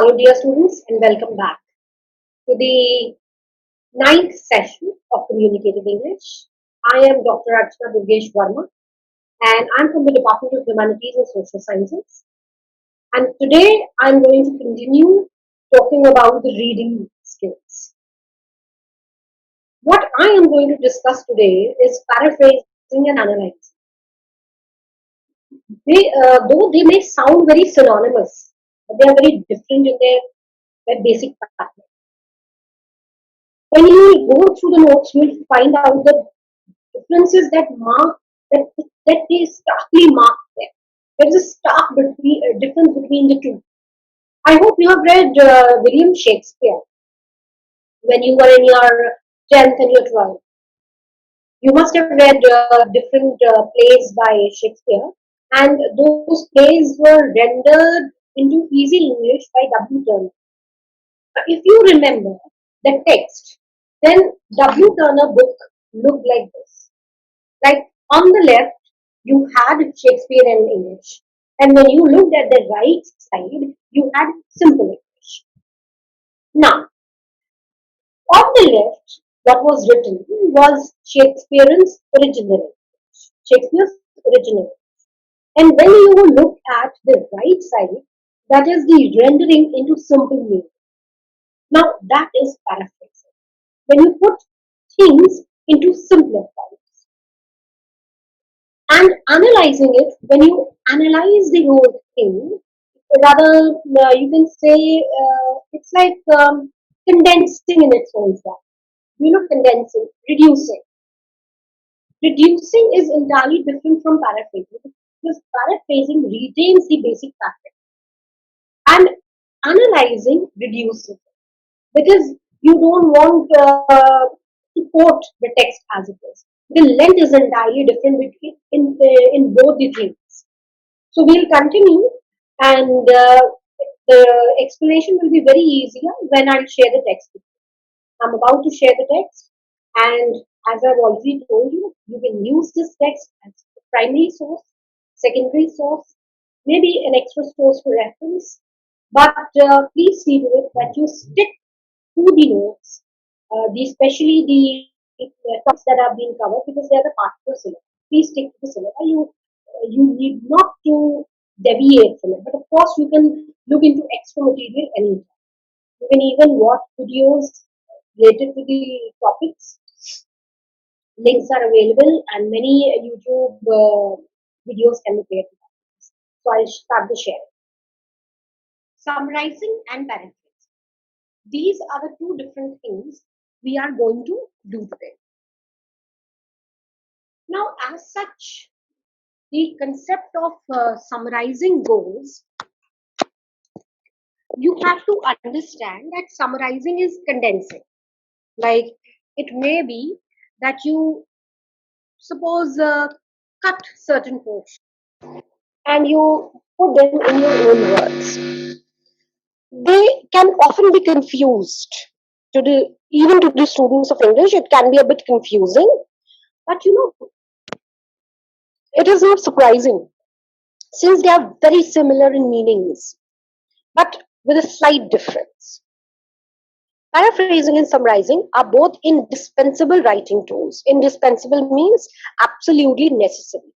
Hello, dear students, and welcome back to the ninth session of Communicative English. I am Dr. Archana Durgesh Verma, and I'm from the Department of Humanities and Social Sciences. And today I'm going to continue talking about the reading skills. What I am going to discuss today is paraphrasing and analyzing. Though they may sound very synonymous, but they are very different in their basic pattern. When you go through the notes, you'll find out the differences that that they starkly mark there. There is a stark difference between the two. I hope you have read William Shakespeare when you were in your 10th and your 12th. You must have read different plays by Shakespeare, and those plays were rendered into easy English by W. Turner. If you remember the text, then W. Turner book looked like this. Like on the left, you had Shakespeare in English. And when you looked at the right side, you had simple English. Now, on the left, what was written was Shakespeare's original. And when you look at the right side, that is the rendering into simple meaning. Now, that is paraphrasing. When you put things into simpler forms. And analyzing it, when you analyze the whole thing, rather you can say it's like condensing in its own form. Condensing, reducing. Reducing is entirely different from paraphrasing because paraphrasing retains the basic fact and analyzing reduces it because you don't want to quote the text as it is. The length is entirely different between in both the things. So we'll continue, and the explanation will be very easier when I share the text with you. I'm about to share the text, and as I've already told you, you can use this text as a primary source, secondary source, maybe an extra source for reference. But please see to it that you stick to the notes, especially the topics that have been covered because they are the part of the syllabus. Please stick to the syllabus. You need not to deviate from it, but of course you can look into extra material anytime. You can even watch videos related to the topics. Links are available, and many YouTube videos can be played. So I'll start the sharing. Summarizing and paraphrasing. These are the two different things we are going to do today. Now, as such, the concept of summarizing goals, you have to understand that summarizing is condensing. Like it may be that you suppose cut certain portions and you put them in your own words. They can often be confused even to the students of English. It can be a bit confusing, but it is not surprising since they are very similar in meanings, but with a slight difference. Paraphrasing and summarizing are both indispensable writing tools. Indispensable means absolutely necessary.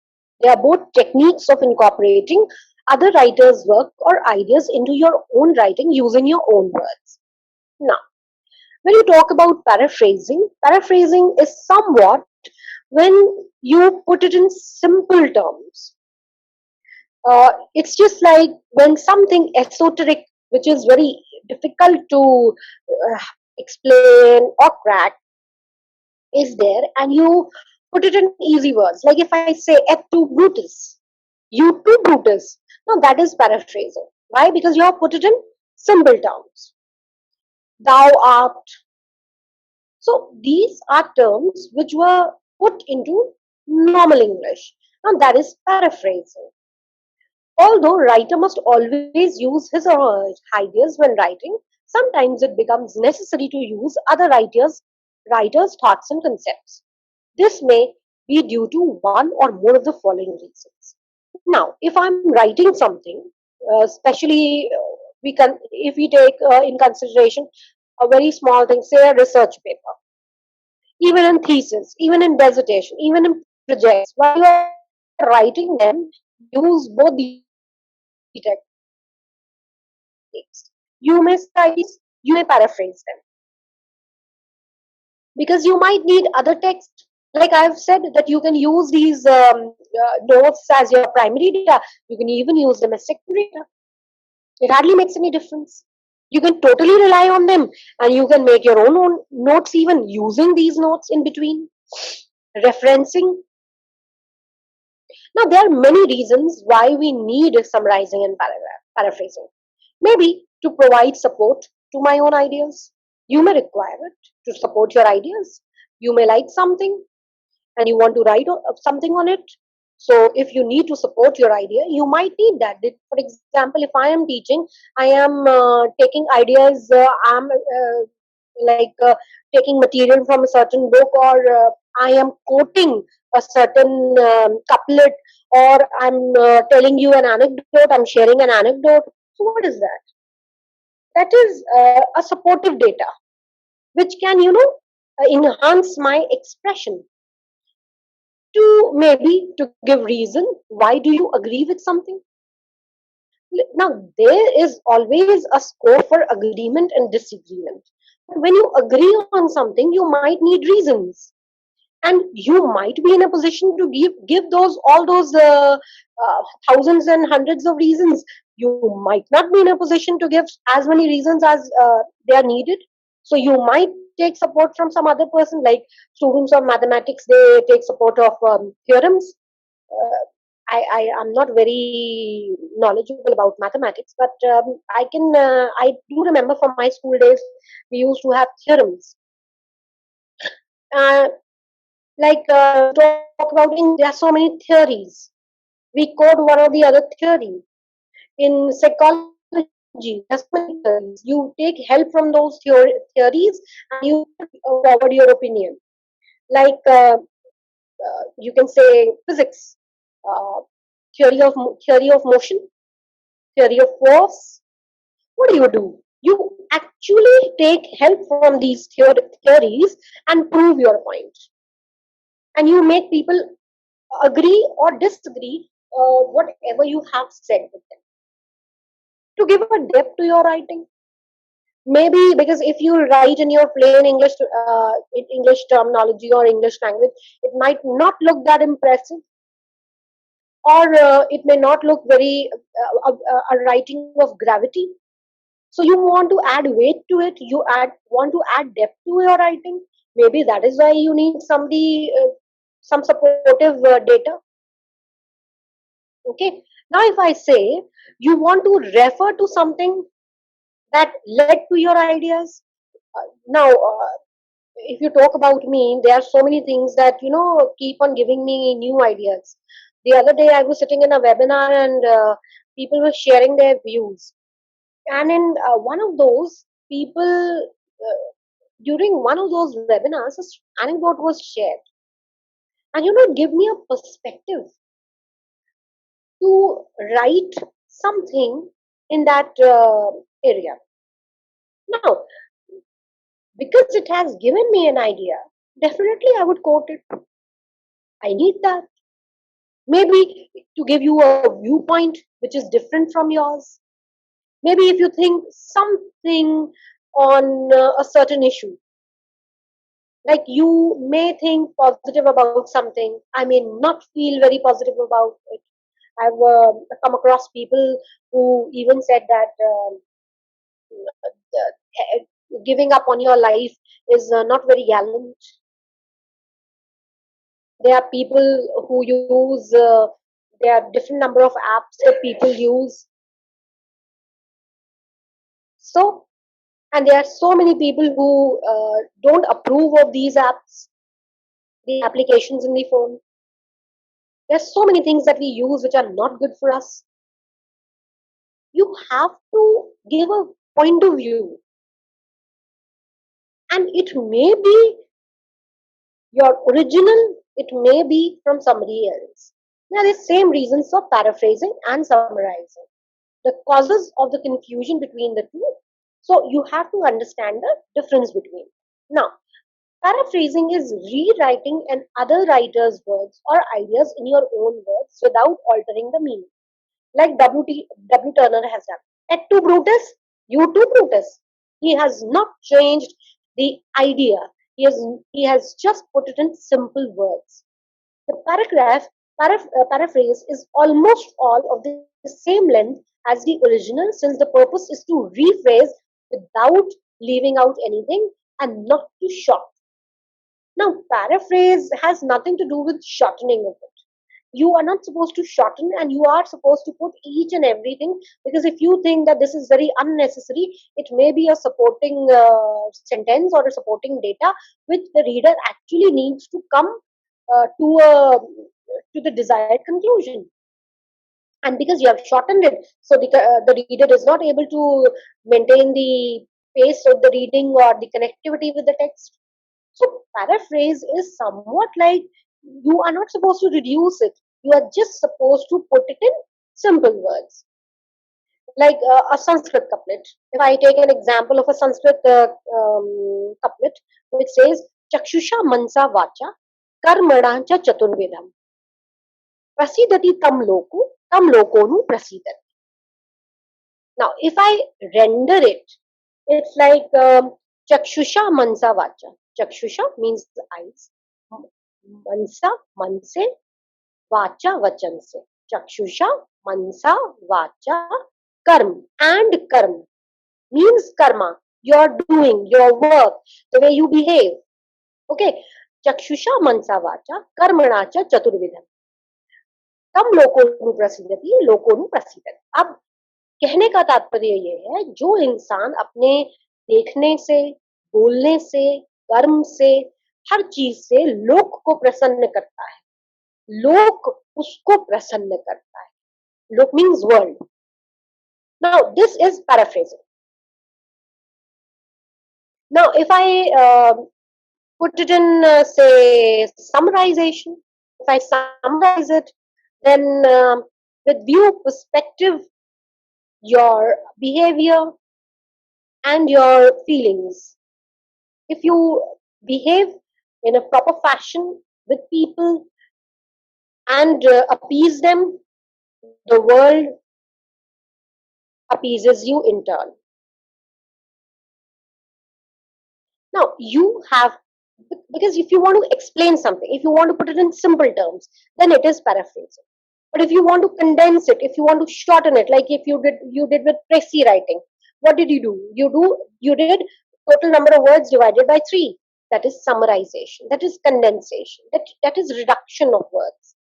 They are both techniques of incorporating other writers' work or ideas into your own writing using your own words. Now, when you talk about paraphrasing is somewhat when you put it in simple terms. It's just like when something esoteric, which is very difficult to explain or crack, is there, and you put it in easy words. Like if I say et tu Brutus, you too Brutus. No, that is paraphrasing. Why? Because you have put it in simple terms. Thou art. So these are terms which were put into normal English. Now that is paraphrasing. Although writer must always use his or her ideas when writing, sometimes it becomes necessary to use other writers' thoughts and concepts. This may be due to one or more of the following reasons. Now, if I'm writing something, especially We can, if we take in consideration a very small thing, say a research paper, even in thesis, even in dissertation, even in projects, while you are writing them, use both these techniques. You may cite, you may paraphrase them, because you might need other text. Like I've said, that you can use these notes as your primary data. You can even use them as secondary data. It hardly makes any difference. You can totally rely on them, and you can make your own notes even using these notes in between, referencing. Now, there are many reasons why we need summarizing and paraphrasing. Maybe to provide support to my own ideas. You may require it to support your ideas. You may like something and you want to write something on it. So, if you need to support your idea, you might need that. For example, if I am teaching, I am taking ideas, I'm like taking material from a certain book, or I am quoting a certain couplet, or I'm telling you an anecdote, I'm sharing an anecdote. So, what is that? That is a supportive data, which can, enhance my expression, to maybe to give reason why do you agree with something. Now, there is always a scope for agreement and disagreement. When you agree on something, you might need reasons, and you might be in a position to give those all those thousands and hundreds of reasons. You might not be in a position to give as many reasons as they are needed. So you might take support from some other person, like students of mathematics, they take support of theorems. uh, I am not very knowledgeable about mathematics, but I do remember from my school days we used to have theorems. Uh, talk about, there are so many theories. We quote one or the other theory. In psychology, there's so many theories. You take help from those theories, and you forward your opinion. Like you can say physics, uh, theory of motion, theory of force. What do? You actually take help from these theories and prove your point, and you make people agree or disagree whatever you have said with them, to give a depth to your writing. Maybe because if you write in your plain English, in English terminology or English language, it might not look that impressive, or it may not look very a writing of gravity. So you want to add weight to it. You want to add depth to your writing. Maybe that is why you need somebody, some supportive data. Okay. Now, if I say you want to refer to something that led to your ideas, now if you talk about me, there are so many things that keep on giving me new ideas. The other day, I was sitting in a webinar, and people were sharing their views. And in one of those, people during one of those webinars, an anecdote was shared, and it gave me a perspective to write something in that area. Now, because it has given me an idea, definitely I would quote it. I need that. Maybe to give you a viewpoint which is different from yours. Maybe if you think something on a certain issue, like you may think positive about something, I may not feel very positive about it. I've come across people who even said that giving up on your life is not very gallant. There are people who use, there are different number of apps that people use. So, and there are so many people who don't approve of these apps, the applications in the phone. There's so many things that we use which are not good for us. You have to give a point of view, and it may be your original, it may be from somebody else. Now, the same reasons for paraphrasing and summarizing. the causes of the confusion between the two. So you have to understand the difference between. Now, paraphrasing is rewriting an other writer's words or ideas in your own words without altering the meaning, like W. Turner has done. Et tu, Brutus? You too, Brutus. He has not changed the idea. He has just put it in simple words. The paraphrase is almost all of the same length as the original, since the purpose is to rephrase without leaving out anything and not to short. Now, paraphrase has nothing to do with shortening of it. You are not supposed to shorten, and you are supposed to put each and everything, because if you think that this is very unnecessary, it may be a supporting sentence or a supporting data which the reader actually needs to come to the desired conclusion. And because you have shortened it, so the reader is not able to maintain the pace of the reading or the connectivity with the text. So paraphrase is somewhat like, you are not supposed to reduce it, you are just supposed to put it in simple words, like a Sanskrit couplet. If I take an example of a Sanskrit couplet which says, chakshusha mansa vacha karmana cha chaturvedam prasidati tam lokonu prasidati. Now, if I render it, it's like chakshusha mansa vacha. Chakshusha means eyes. Mansa, manse, vacha, vachan se. Chakshusha, mansa, vacha, karm. And karm means karma. Your doing, your work, the way you behave. Okay. Chakshusha, mansa, vacha, karmana cha chaturvidam. तम लोकोनु प्रसिद्धति लोकोनु प्रसिद्धति. अब कहने का तात्पर्य ये है, जो इंसान अपने देखने से, बोलने से, कर्म से, हर चीज से लोक को प्रसन्न करता है, लोक उसको प्रसन्न करता है. लोक means world. Now this is paraphrasing. Now if I put it in say summarization, if I summarize it, then with view, perspective, your behavior and your feelings, if you behave in a proper fashion with people and appease them, the world appeases you in turn. Now you have, because if you want to explain something, if you want to put it in simple terms, then it is paraphrasing. But if you want to condense it, if you want to shorten it, like if you did with Tracy writing, what did you do? You did total number of words divided by 3. That is summarization. That is condensation. That is reduction of words.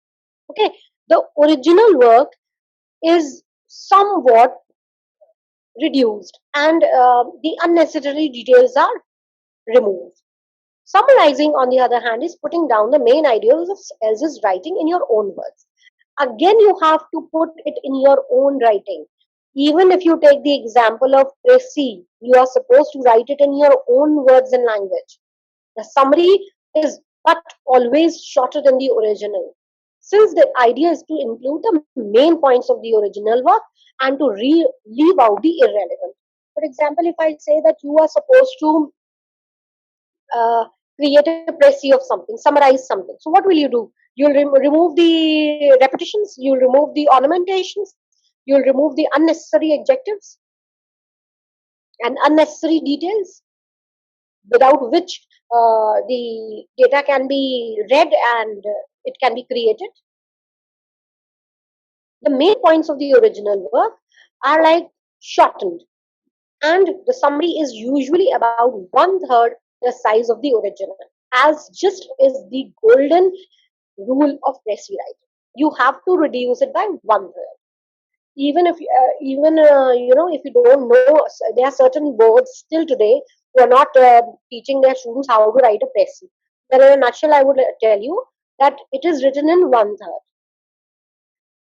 Okay, the original work is somewhat reduced, and the unnecessary details are removed. Summarizing, on the other hand, is putting down the main ideas of else's writing in your own words. Again, you have to put it in your own writing. Even if you take the example of Tracy, you are supposed to write it in your own words and language. The summary is but always shorter than the original, since the idea is to include the main points of the original work and to leave out the irrelevant. For example, if I say that you are supposed to create a précis of something, summarize something. So what will you do? You'll remove the repetitions, you'll remove the ornamentations, you'll remove the unnecessary adjectives and unnecessary details, without which the data can be read and it can be created. The main points of the original work are like shortened, and the summary is usually about 1/3 the size of the original, as just is the golden rule of Tracy writing. You have to reduce it by 1/3. Even if if you don't know, there are certain boards still today who are not teaching their students how to write a Tracy. Then in a nutshell, I would tell you that it is written in 1/3.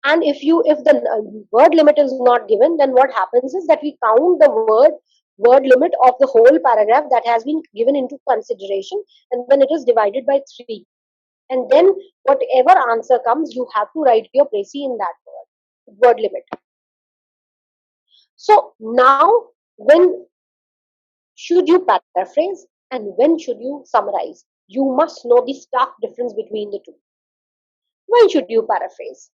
And if the word limit is not given, then what happens is that we count the word limit of the whole paragraph that has been given into consideration, and then it is divided by 3. And then whatever answer comes, you have to write your précis in that word limit. So now, when should you paraphrase and when should you summarize? You must know the stark difference between the two. When should you paraphrase?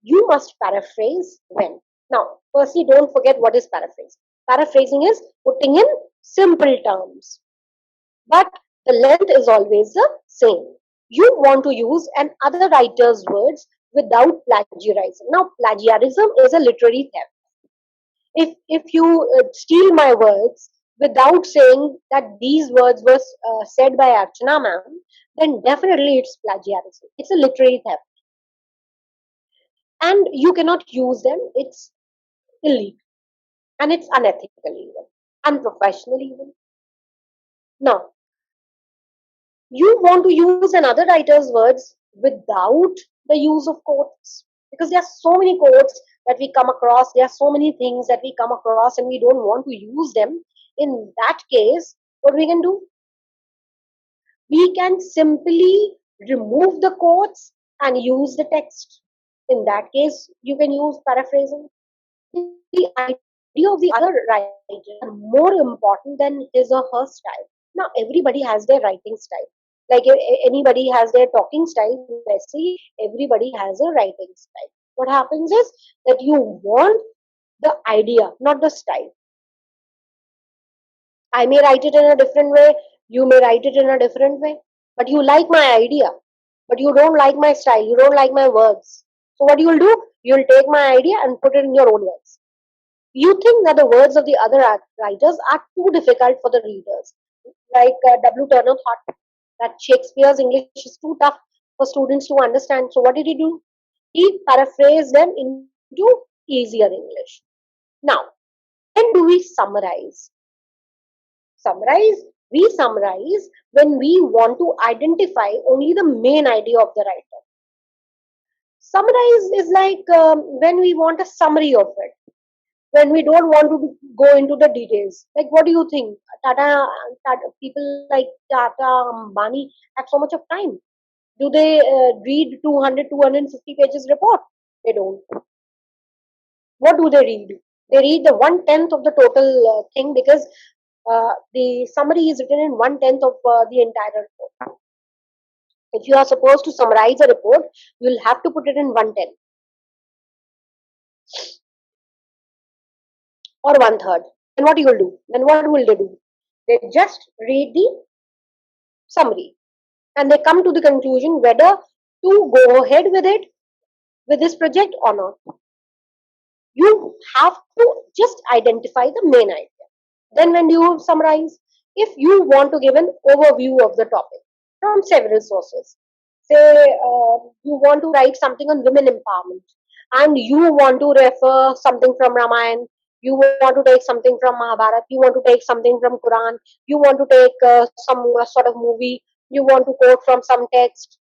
You must paraphrase when. Now, firstly, don't forget what is paraphrase. Paraphrasing is putting in simple terms, but the length is always the same. You want to use an other writer's words without plagiarizing. Now, plagiarism is a literary theft. If you steal my words without saying that these words were said by Archana ma'am, then definitely it's plagiarism. It's a literary theft, and you cannot use them. It's illegal and it's unethical even, unprofessional even. Now, you want to use another writer's words without the use of quotes, because there are so many quotes that we come across, there are so many things that we come across and we don't want to use them. In that case, what we can do, we can simply remove the quotes and use the text. In that case, you can use paraphrasing. The idea of the other writer are more important than his or her style. Now, everybody has their writing style. Like anybody has their talking style, Wesley, everybody has a writing style. What happens is that you want the idea, not the style. I may write it in a different way, you may write it in a different way, but you like my idea, but you don't like my style, you don't like my words. So, what you'll do, you'll take my idea and put it in your own words. You think that the words of the other writers are too difficult for the readers. Like W. Turner thought that Shakespeare's English is too tough for students to understand. So, what did he do? He paraphrased them into easier English. Now, when do we summarize? We summarize when we want to identify only the main idea of the writer. Summarize is like when we want a summary of it, when we don't want to go into the details. Like, what do you think? Tata people like Tata, Ambani have so much of time. Do they read 200, 250 pages report? They don't. What do they read? They read the 1/10 of the total thing, because the summary is written in 1/10 of the entire report. If you are supposed to summarize a report, you will have to put it in 1/10 or 1/3. Then what you will do? Then what will they do? They just read the summary and they come to the conclusion whether to go ahead with it, with this project or not. You have to just identify the main idea. Then when you summarize, if you want to give an overview of the topic from several sources, say you want to write something on women empowerment and you want to refer something from Ramayana, you want to take something from Mahabharata, you want to take something from Quran, you want to take some sort of movie, you want to quote from some text,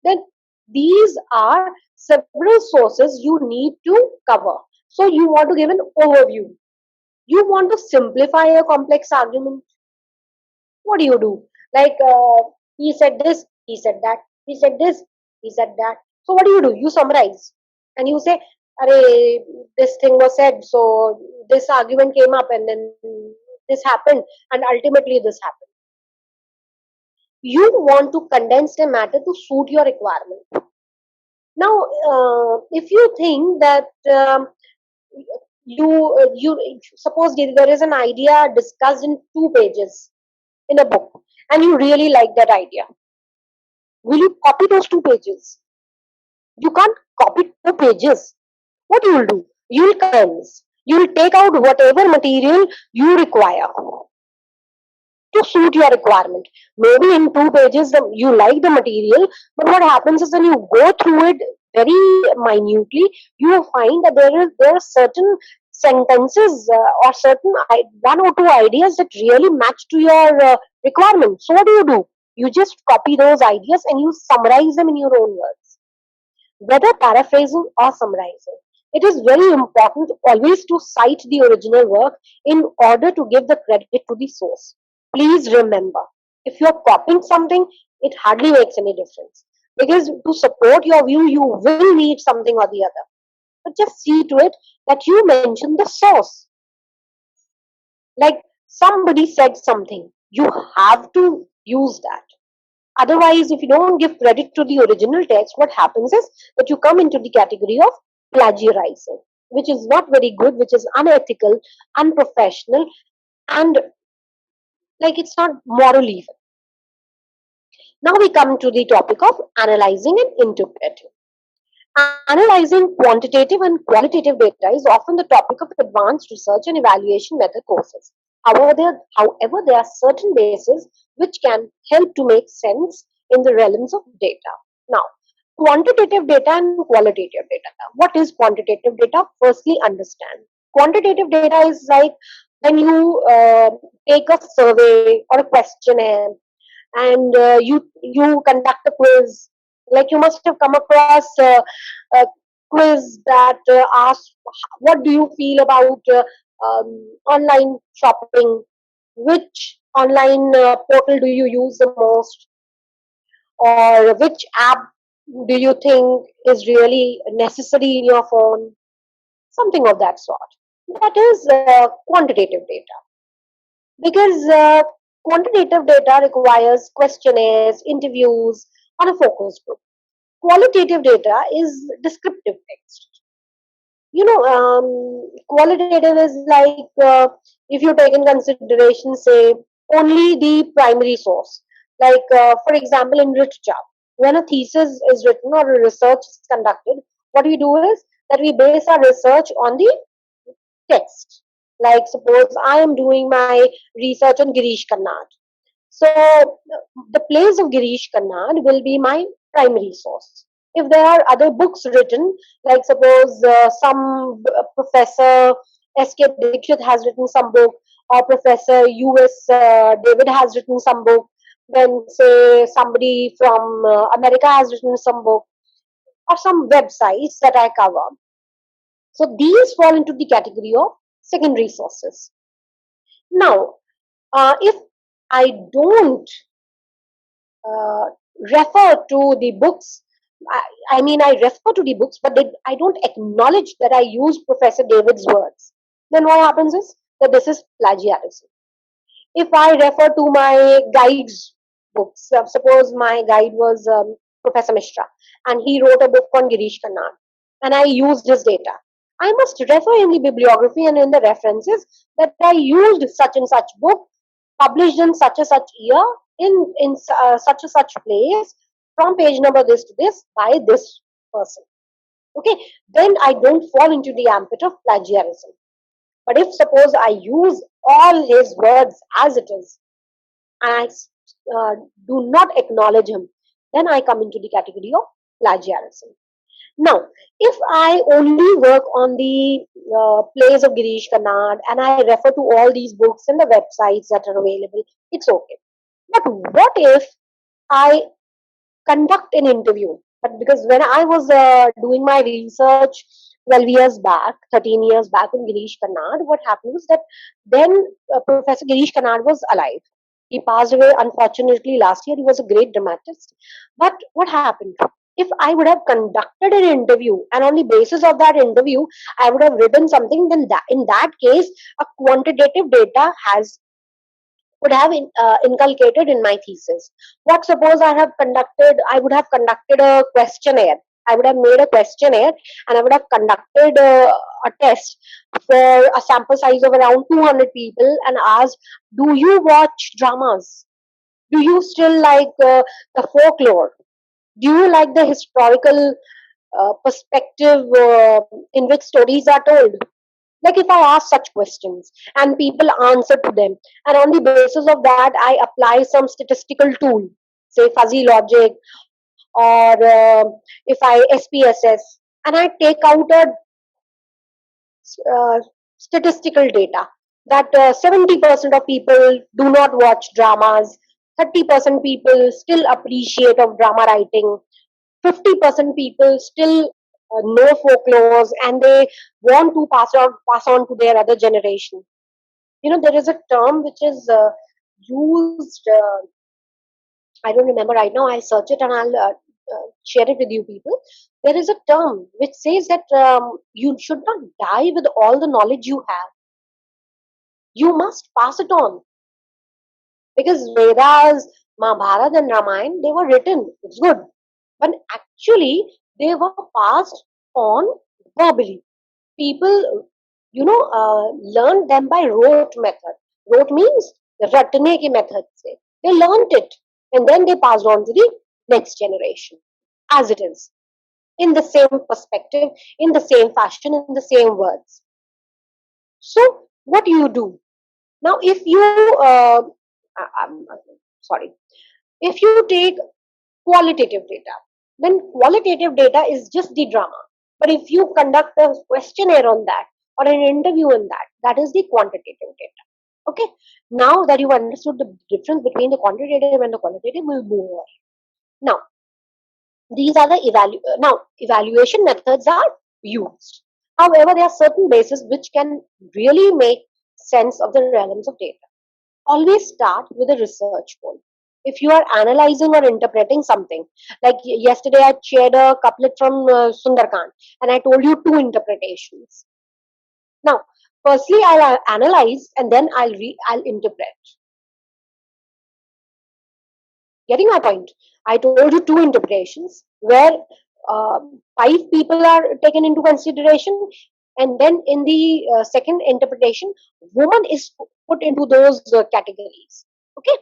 then these are several sources you need to cover. So you want to give an overview. You want to simplify a complex argument. What do you do? Like he said this, he said that, he said this, he said that. So what do? You summarize and you say, "Arey, this thing was said, so this argument came up, and then this happened, and ultimately this happened." You want to condense the matter to suit your requirement. Now, if you think that you suppose there is an idea discussed in 2 pages in a book, and you really like that idea, will you copy those 2 pages? You can't copy 2 pages. What you will do? You will condense. You will take out whatever material you require to suit your requirement. Maybe in 2 pages you like the material, but what happens is when you go through it very minutely, you will find that there are certain sentences or certain one or two ideas that really match to your requirement. So what do? You just copy those ideas and you summarize them in your own words. Whether paraphrasing or summarizing, it is very important always to cite the original work in order to give the credit to the source. Please remember, if you are copying something, it hardly makes any difference, because to support your view, you will need something or the other. but just see to it that you mention the source. Like somebody said something, you have to use that. Otherwise, if you don't give credit to the original text, what happens is that you come into the category of plagiarizing, which is not very good, which is unethical, unprofessional, and like it's not moral even. Now we come to the topic of analyzing and interpreting. Analyzing quantitative and qualitative data is often the topic of advanced research and evaluation method courses. However, there are certain bases which can help to make sense in the realms of data. Now, quantitative data and qualitative data. What is quantitative data? Firstly, understand. Quantitative data is like when you take a survey or a questionnaire and you conduct a quiz. Like you must have come across a quiz that asks, "What do you feel about online shopping? Which online portal do you use the most, or which app do you think is really necessary in your phone?" Something of that sort. That is quantitative data, because quantitative data requires questionnaires, interviews on a focus group. Qualitative data is descriptive text. Qualitative is like if you take in consideration, say, only the primary source. Like, for example, in literature, when a thesis is written or a research is conducted, what we do is that we base our research on the text. Like, suppose I am doing my research on Girish Karnad. So, the plays of Girish Karnad will be my primary source. If there are other books written, like suppose some professor S.K. Dikshit has written some book, or Professor U.S. David has written some book, then say somebody from America has written some book, or some websites that I cover. So these fall into the category of secondary sources. Now, if I don't uh, refer to the books, I, I refer to the books, but I don't acknowledge that I use Professor David's words, then what happens is that this is plagiarism. If I refer to my guide's books, suppose my guide was Professor Mishra, and he wrote a book on Girish Karnad, and I used his data, I must refer in the bibliography and in the references that I used such and such book, published in such and such year, in such and such place, from page number this to this, by this person. Okay, then I don't fall into the ambit of plagiarism. But if suppose I use all his words as it is, and I do not acknowledge him, then I come into the category of plagiarism. Now, if I only work on the plays of Girish Karnad and I refer to all these books and the websites that are available, it's okay. But what if I conduct an interview? But because when I was doing my research 12 years back, 13 years back on Girish Karnad, what happened was that then Professor Girish Karnad was alive. He passed away unfortunately last year. He was a great dramatist. But what happened? If I would have conducted an interview and on the basis of that interview I would have written something, then that in that case a quantitative data has would have inculcated in my thesis. What suppose I would have conducted a questionnaire. I would have made a questionnaire and I would have conducted a test for a sample size of around 200 people and asked, do you watch dramas? Do you still like the folklore? Do you like the historical perspective in which stories are told? Like if I ask such questions and people answer to them, and on the basis of that, I apply some statistical tool, say fuzzy logic, or if I SPSS, and I take out a uh, statistical data that 70% of people do not watch dramas, 30% people still appreciate of drama writing, 50% people still know folklores and they want to pass on to their other generation. There is a term which is used. I don't remember right now. I'll search it and I'll share it with you people. There is a term which says that you should not die with all the knowledge you have. You must pass it on, because Vedas, Mahabharata, and Ramayana, they were written. It's good, but actually they were passed on verbally. People, learned them by rote method. Rote means ratne ki method se. They learned it and then they passed on to the next generation as it is, in the same perspective, in the same fashion, in the same words. So, what do you do? Now, if you, I'm sorry, if you take qualitative data, then qualitative data is just the drama. But if you conduct a questionnaire on that or an interview on that, that is the quantitative data. Okay. Now that you've understood the difference between the quantitative and the qualitative, we'll move on. Now, these are the evaluation methods are used. However, there are certain bases which can really make sense of the relevance of data. Always start with a research goal. If you are analyzing or interpreting something, like yesterday I shared a couplet from Sundarkand and I told you two interpretations. Now, firstly, I'll analyze and then I'll interpret. Getting my point? I told you two interpretations where uh, five people are taken into consideration, and then in the second interpretation, woman is put into those categories. Okay,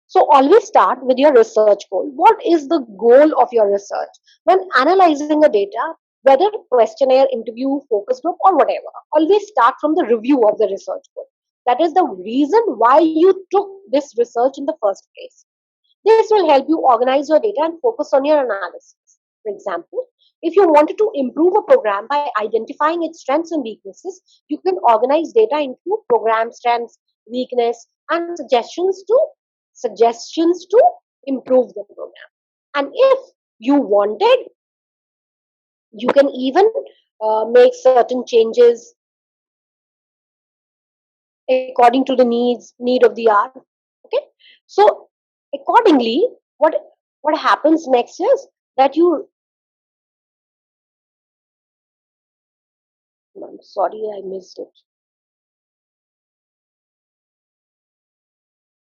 so always start with your research goal. What is the goal of your research when analyzing the data? Whether questionnaire, interview, focus group, or whatever, always start from the review of the research goal. That is the reason why you took this research in the first place. This will help you organize your data and focus on your analysis. For example, if you wanted to improve a program by identifying its strengths and weaknesses, you can organize data into program strengths, weakness, and suggestions to improve the program. And if you wanted, you can even make certain changes according to the need of the hour. Okay, so accordingly, what happens next is that you, I'm sorry, I missed it.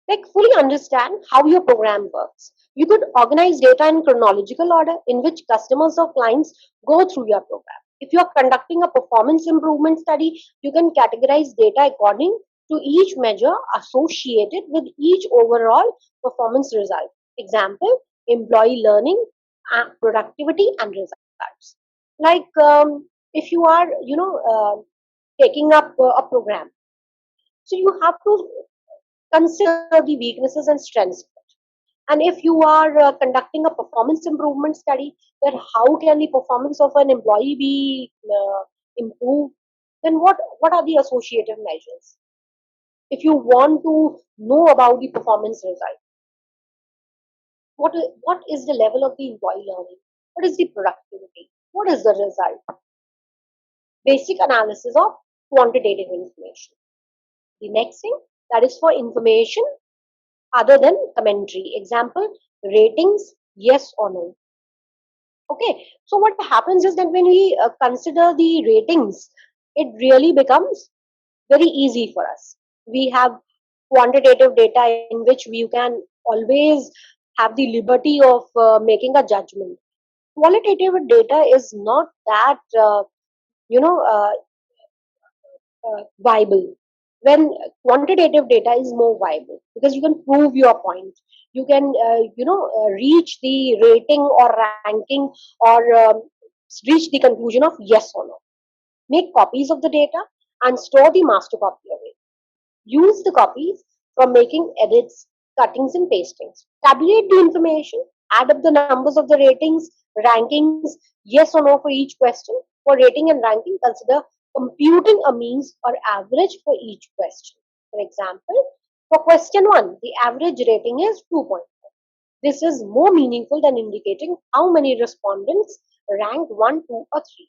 Like, fully understand how your program works. You could organize data in chronological order in which customers or clients go through your program. If you are conducting a performance improvement study, you can categorize data according to each measure associated with each overall performance result. Example, employee learning, productivity, and results. Like, if you are, taking up a program, so you have to consider the weaknesses and strengths. And if you are conducting a performance improvement study, that how can the performance of an employee be improved, then what are the associative measures? If you want to know about the performance result, what is the level of the employee learning? What is the productivity? What is the result? Basic analysis of quantitative information. The next thing, that is for information other than commentary. Example, ratings, yes or no. Okay, so what happens is that when we consider the ratings, it really becomes very easy for us. We have quantitative data in which we can always have the liberty of making a judgment. Qualitative data is not that you know uh, viable, when quantitative data is more viable, because you can prove your point. You can reach the rating or ranking, or reach the conclusion of yes or no. Make copies of the data and store the master copy away. Use the copies for making edits, cuttings, and pastings. Tabulate the information, add up the numbers of the ratings, rankings, yes or no for each question. For rating and ranking, consider computing a means or average for each question. For example, for question 1, the average rating is 2.4. This is more meaningful than indicating how many respondents ranked 1, 2, or 3.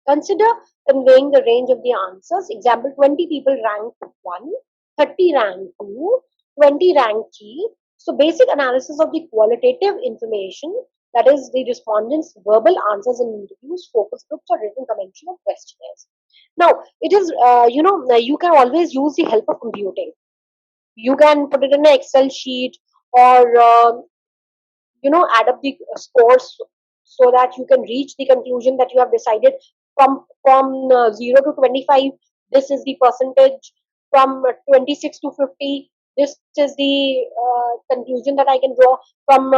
Consider conveying the range of the answers. Example, 20 people ranked 1, 30 ranked 2, 20 ranked 3. So basic analysis of the qualitative information, that is the respondents' verbal answers in interviews, focus groups, or written commentary or questionnaires. Now, it is, you can always use the help of computing. You can put it in an Excel sheet, or add up the scores, so that you can reach the conclusion that you have decided. From 0 to 25, this is the percentage. From 26 to 50, this is the conclusion that I can draw. From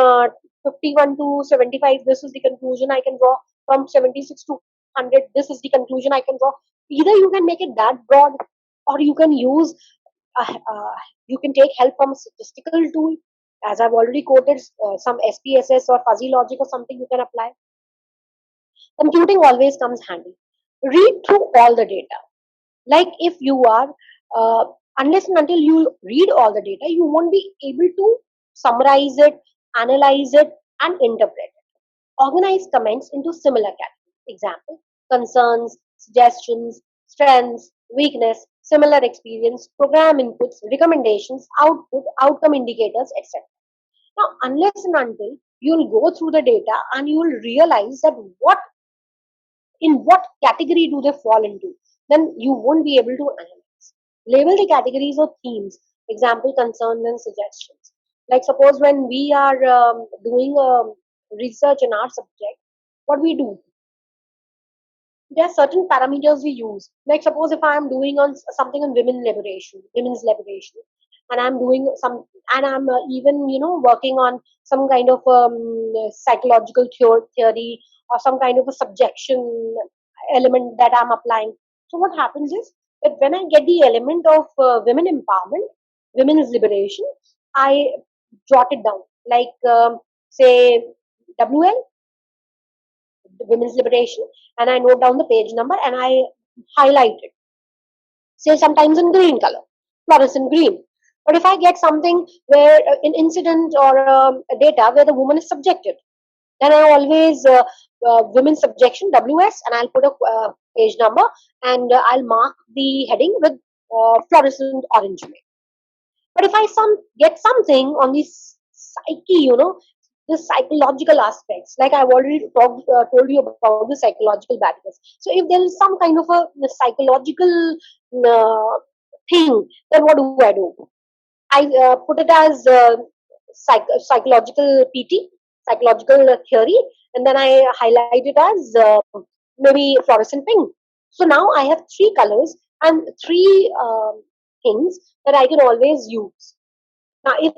51 to 75, this is the conclusion I can draw. From 76 to 100, this is the conclusion I can draw. Either you can make it that broad, or you can use you can take help from a statistical tool. As I've already quoted, some SPSS or fuzzy logic or something you can apply. Computing always comes handy. Read through all the data. Like, if you are, unless and until you read all the data, you won't be able to summarize it, analyze it, and interpret it. Organize comments into similar categories. Example: concerns, suggestions, strengths, weakness, similar experience, program inputs, recommendations, output, outcome indicators, etc. Now, unless and until you'll go through the data and you'll realize that in what category do they fall into, then you won't be able to analyze. Label the categories or themes. Example: concerns and suggestions. Like, suppose when we are doing research in our subject, what we do, there are certain parameters we use. Like, suppose if I am doing on something on women's liberation, and I'm doing some, and I'm even working on some kind of psychological theory, or some kind of a subjection element that I'm applying. So what happens is that when I get the element of women empowerment, women's liberation, I jot it down. Like, say, WL, women's liberation, and I note down the page number and I highlight it, say sometimes in green color, fluorescent green. But if I get something where an incident or data where the woman is subjected, then I always women's subjection, WS, and I'll put a page number, and I'll mark the heading with fluorescent orange. But if I get something on the psyche, the psychological aspects, like I've already told you about the psychological barriers. So if there is some kind of a psychological thing, then what do I do? I put it as psychological PT, psychological theory, and then I highlight it as maybe fluorescent pink. So now I have three colors and three things that I can always use. Now, if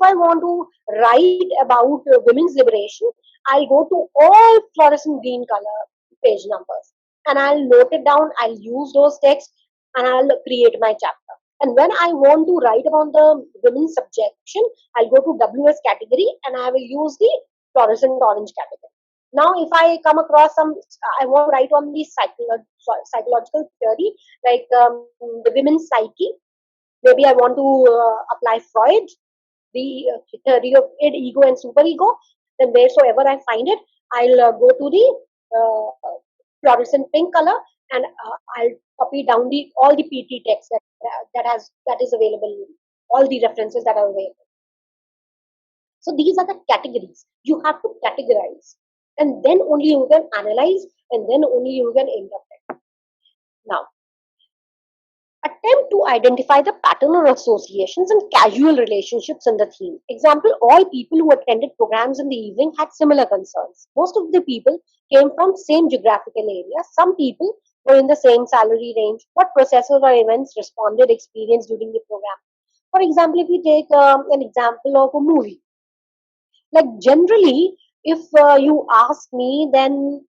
I want to write about women's liberation, I'll go to all fluorescent green color page numbers, and I'll note it down. I'll use those texts, and I'll create my chapter. And when I want to write about the women's subjection, I'll go to WS category, and I will use the fluorescent orange category. Now, if I come across I want to write on the psychological theory, like the women's psyche. Maybe I want to apply Freud, the theory of id, ego, and superego. Then wheresoever I find it, I'll go to the fluorescent pink color, and I'll copy down all the PT text that is available, all the references that are available. So these are the categories. You have to categorize, and then only you can analyze, and then only you can interpret. Now, attempt to identify the pattern or associations and casual relationships in the theme. Example: all people who attended programs in the evening had similar concerns. Most of the people came from same geographical area. Some people were in the same salary range. What processes or events responded experienced during the program? For example, if we take an example of a movie, like generally, if you ask me, then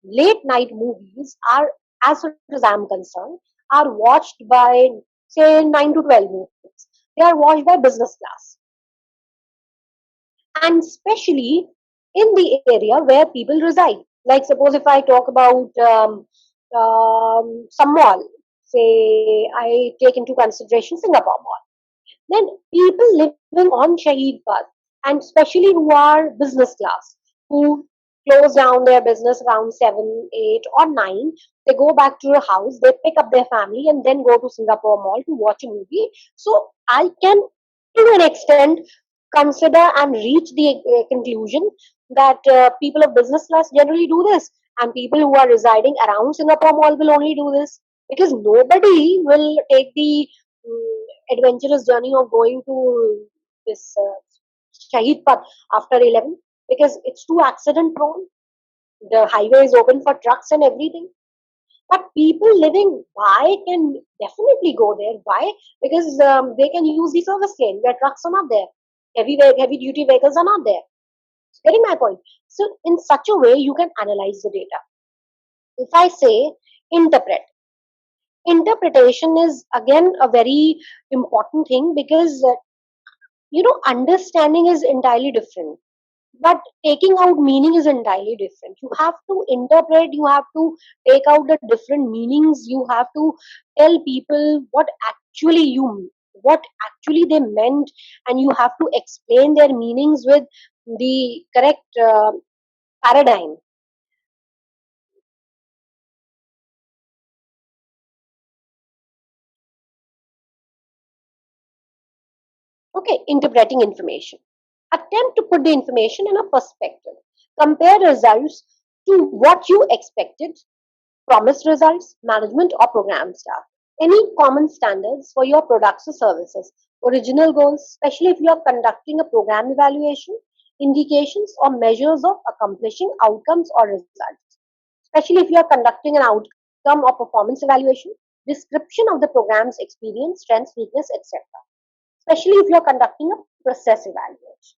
late night movies are, as far as I'm concerned, are watched by, say, 9 to 12 movies. They are watched by business class, and especially in the area where people reside. Like, suppose if I talk about some mall, say I take into consideration Singapore Mall, then people living on Shaheed Path, and especially who are business class, who close down their business around 7, 8, or 9, they go back to their house, they pick up their family, and then go to Singapore Mall to watch a movie. So I can, to an extent, consider and reach the conclusion that people of business class generally do this, and people who are residing around Singapore Mall will only do this, because nobody will take the adventurous journey of going to this Shahid Path after 11, because it's too accident prone. The highway is open for trucks and everything. But people living by can definitely go there. Why? Because they can use the service lane where trucks are not there. Heavy duty vehicles are not there. Getting my point? So, in such a way, you can analyze the data. If I say interpret, interpretation is again a very important thing, because understanding is entirely different, but taking out meaning is entirely different. You have to interpret, you have to take out the different meanings, you have to tell people what actually they meant, and you have to explain their meanings with the correct paradigm. Okay, interpreting information. Attempt to put the information in a perspective. Compare results to what you expected, promised results, management or program staff. Any common standards for your products or services. Original goals, especially if you are conducting a program evaluation, indications or measures of accomplishing outcomes or results. Especially if you are conducting an outcome or performance evaluation, description of the program's experience, strengths, weakness, etc. Especially if you are conducting a process evaluation.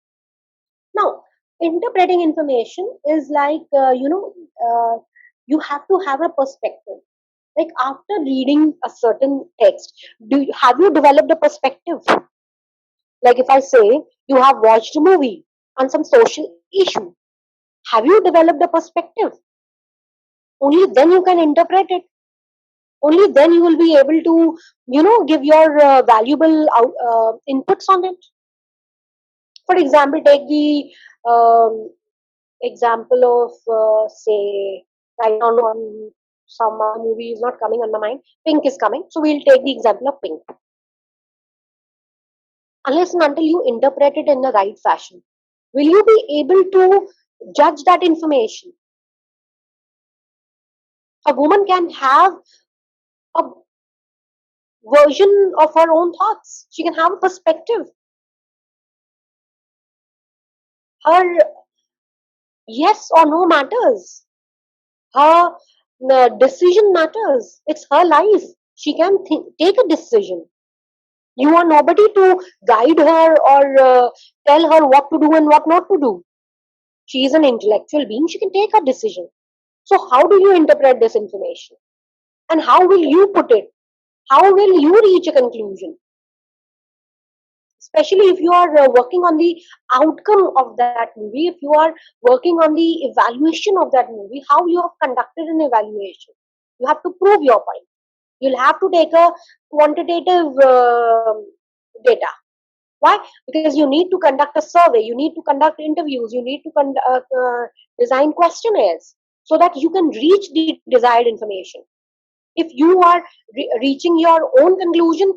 Now, interpreting information is like, you have to have a perspective. Like after reading a certain text, have you developed a perspective? Like if I say you have watched a movie on some social issue, have you developed a perspective? Only then you can interpret it. Only then you will be able to, give your valuable inputs on it. For example, take the example of say right now on some movie is not coming on my mind. Pink is coming, so we'll take the example of Pink. Unless and until you interpret it in the right fashion, will you be able to judge that information? A woman can have a version of her own thoughts. She can have a perspective. Her yes or no matters. Her decision matters. It's her life. She can take a decision. You are nobody to guide her or tell her what to do and what not to do. She is an intellectual being. She can take a decision. So, how do you interpret this information? And how will you put it? How will you reach a conclusion? Especially if you are working on the outcome of that movie, if you are working on the evaluation of that movie, how you have conducted an evaluation. You have to prove your point. You'll have to take a quantitative data. Why? Because you need to conduct a survey, you need to conduct interviews, you need to design questionnaires so that you can reach the desired information. If you are reaching your own conclusion,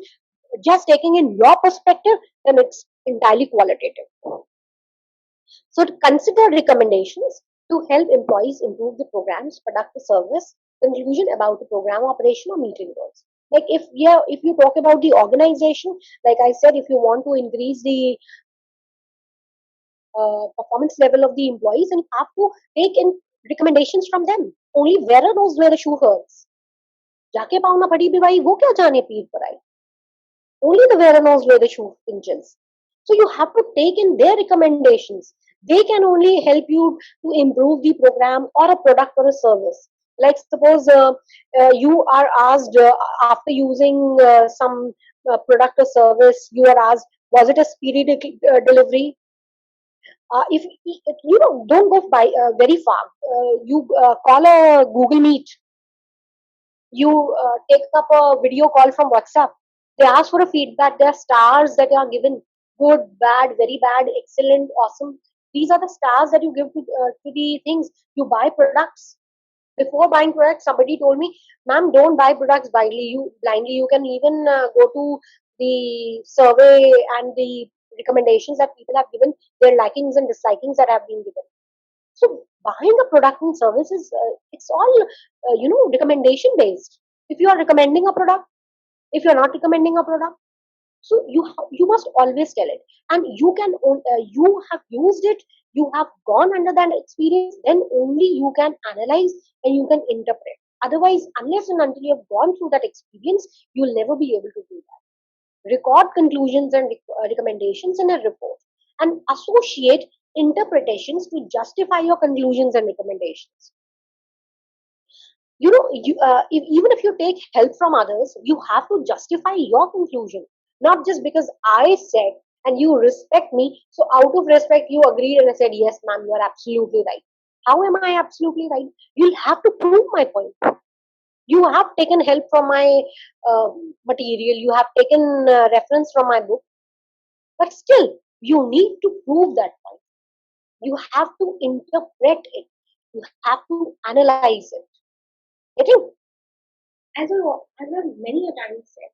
just taking in your perspective, then it's entirely qualitative. So, to consider recommendations to help employees improve the program's product or service, conclusion about the program operation or meeting goals. Like if you talk about the organization, like I said, if you want to increase the performance level of the employees, and you have to take in recommendations from them. Only wearer knows where the shoe hurts. जाके पाँव ना फटी भी भाई वो क्या जाने पीठ पर आई. Only the wearer knows where the shoe pinches. So you have to take in their recommendations. They can only help you to improve the program or a product or a service. Like suppose you are asked after using some product or service, you are asked, was it a speedy delivery? If you know, don't go by very far. You call a Google Meet. You take up a video call from WhatsApp. They ask for a feedback. There are stars that are given: good, bad, very bad, excellent, awesome. These are the stars that you give to the things. You buy products. Before buying products, somebody told me, "Ma'am, don't buy products blindly. You can even go to the survey and the recommendations that people have given, their likings and dislikings that have been given. So buying a product and service is it's all recommendation based. If you are recommending a product, if you are not recommending a product, so you must always tell it, and you have used it, you have gone under that experience, then only you can analyze and you can interpret. Otherwise, unless and until you have gone through that experience, you'll never be able to do that. Record conclusions and recommendations in a report, and associate interpretations to justify your conclusions and recommendations. Even if you take help from others, you have to justify your conclusion, not just because I said and you respect me, so out of respect you agreed and I said, yes ma'am, you are absolutely right. How am I absolutely right? You'll have to prove my point. You have taken help from my uh, material, you have taken reference from my book, but still you need to prove that point. You have to interpret it, you have to analyze it. Getting, as I many a times said,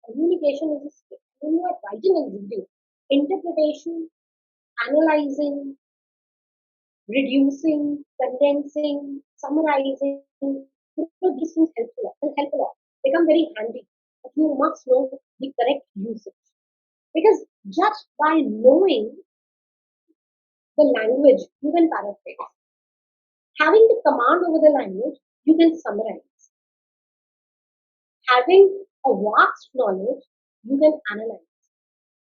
communication is a skill. When you are writing and reading, interpretation, analyzing, reducing, condensing, summarizing, these things help a lot. Will help a lot. Become very handy. But you must know the correct usage. Because just by knowing the language, you can paraphrase. Having the command over the language, you can summarize. Having a vast knowledge, you can analyze.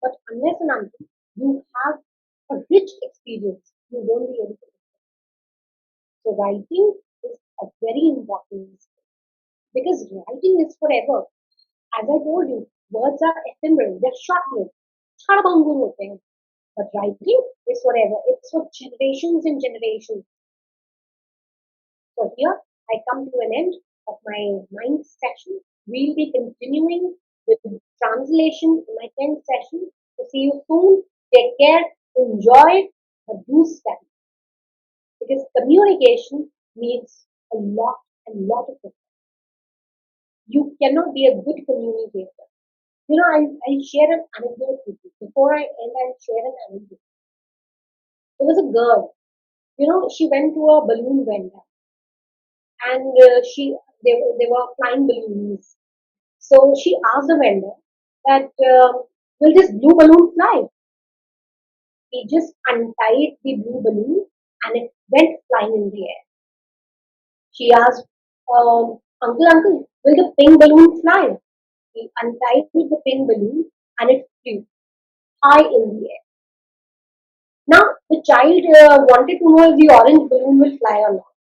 But unless and until you have a rich experience, you won't be able to. So writing is a very important skill, because writing is forever. As I told you, words are ephemeral, they're short-lived. क्षणभंगुर होते हैं. But writing is forever. It's for generations and generations. So here I come to an end of my 9th session. We'll be continuing with translation in my 10th session. So see you soon. Take care. Enjoy. But do study. Because communication needs a lot of effort. You cannot be a good communicator. I'll share an anecdote with you. Before I end, I'll share an anecdote. There was a girl, she went to a balloon vendor, and they were flying balloons. So she asked the vendor that, will this blue balloon fly? He just untied the blue balloon and it went flying in the air. She asked, uncle, will the pink balloon fly? He untied the pink balloon and it flew high in the air. Now the child wanted to know if the orange balloon will fly or not.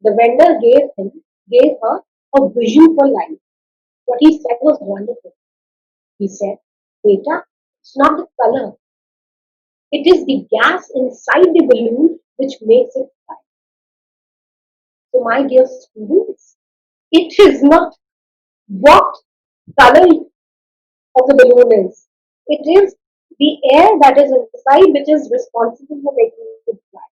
The vendor gave her a vision for life. What he said was wonderful. He said, Beta, it's not the color. It is the gas inside the balloon which makes it fly. So my dear students, it is not what color of the balloon is. It is the air that is inside which is responsible for making it fly.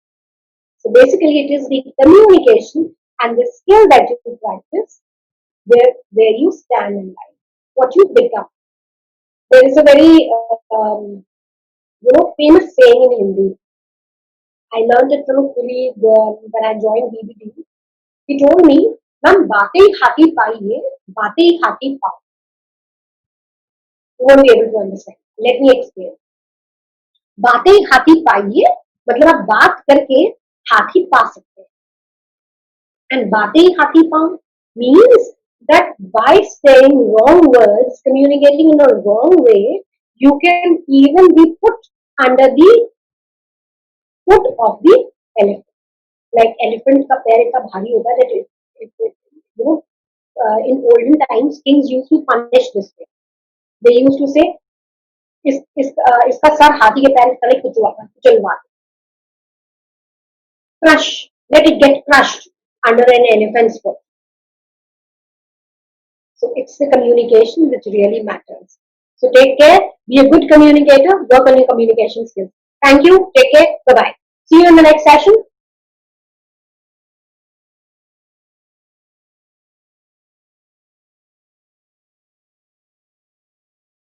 So basically it is the communication and the skill that you practice where you stand in life, what you become. There is a very famous saying in Hindi. I learned it from a colleague when I joined BBD. He told me, "Ma'am, बातें ही खाती पाइए, बातें ही खाती पाओ." You won't be able to understand. Let me explain. बातें ही खाती पाइए मतलब आप बात करके हाथी पा सकते हैं. And बातें ही हाथी पाओ means that by saying wrong words, communicating in a wrong way, you can even be put under the foot of the elephant. Like elephant का पैर इतना भारी होता है that in olden times kings used to punish this way. They used to say इसका sir हाथी के पैर तले कुचलवा दो. Crush, let it get crushed under an elephant's foot. So it's the communication which really matters. So take care, be a good communicator, work on your communication skills. Thank you, take care, bye-bye. See you in the next session.